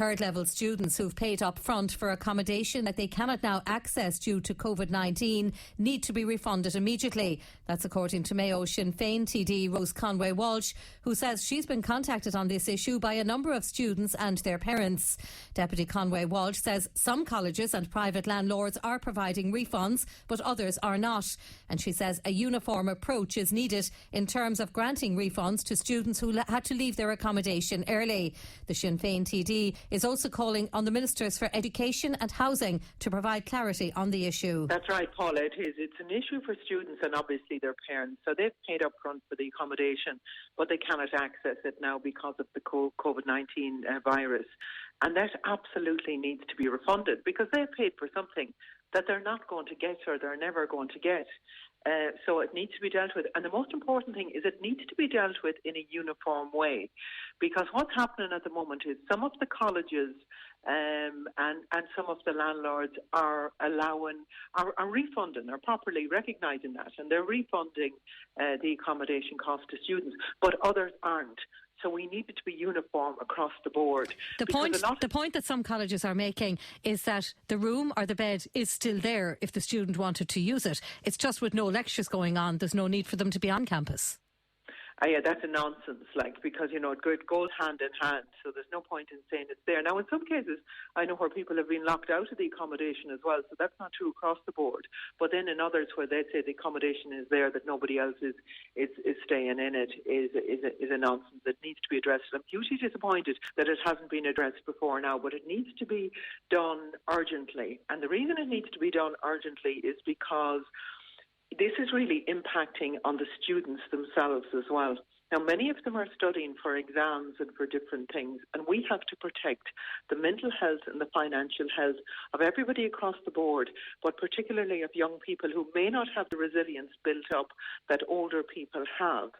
third level students who've paid up front for accommodation that they cannot now access due to COVID-19 need to be refunded immediately. That's according to Mayo Sinn Fein TD Rose Conway-Walsh, who says she's been contacted on this issue by a number of students and their parents. Deputy Conway-Walsh says some colleges and private landlords are providing refunds, but others are not. And she says a uniform approach is needed in terms of granting refunds to students who had to leave their accommodation early. The Sinn Féin TD is also calling on the Ministers for Education and Housing to provide clarity on the issue. That's right, Paula, it is. It's an issue for students and obviously their parents. So they've paid up front for the accommodation, but they cannot access it now because of the COVID-19 virus. And that absolutely needs to be refunded because they've paid for something that they're not going to get or they're never going to get. So it needs to be dealt with. And the most important thing is it needs to be dealt with in a uniform way, because what's happening at the moment is some of the colleges and some of the landlords are refunding, are properly recognising that, and they're refunding the accommodation cost to students, but others aren't. So we need it to be uniform across the board. The point that some colleges are making is that the room or the bed is still there if the student wanted to use it. It's just with no lectures going on, there's no need for them to be on campus. Yeah, that's a nonsense, because, it goes hand in hand, so there's no point in saying it's there. Now, in some cases, I know where people have been locked out of the accommodation as well, so that's not true across the board. But then in others where they say the accommodation is there, that nobody else is staying in it, is a nonsense that needs to be addressed. I'm hugely disappointed that it hasn't been addressed before now, but it needs to be done urgently. And the reason it needs to be done urgently is because this is really impacting on the students themselves as well. Now, many of them are studying for exams and for different things, and we have to protect the mental health and the financial health of everybody across the board, but particularly of young people who may not have the resilience built up that older people have.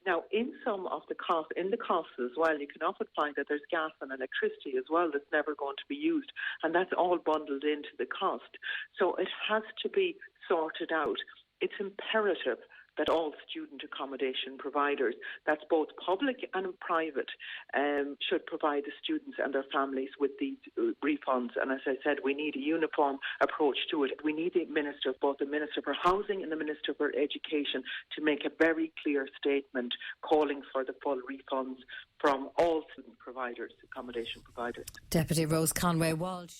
Now, in some of the costs, as well, you can often find that there's gas and electricity as well that's never going to be used, and that's all bundled into the cost. So it has to be sorted out. It's imperative that all student accommodation providers, that's both public and private, should provide the students and their families with these refunds. And as I said, we need a uniform approach to it. We need both the Minister for Housing and the Minister for Education to make a very clear statement calling for the full refunds from all student providers, accommodation providers. Deputy Rose Conway-Walsh.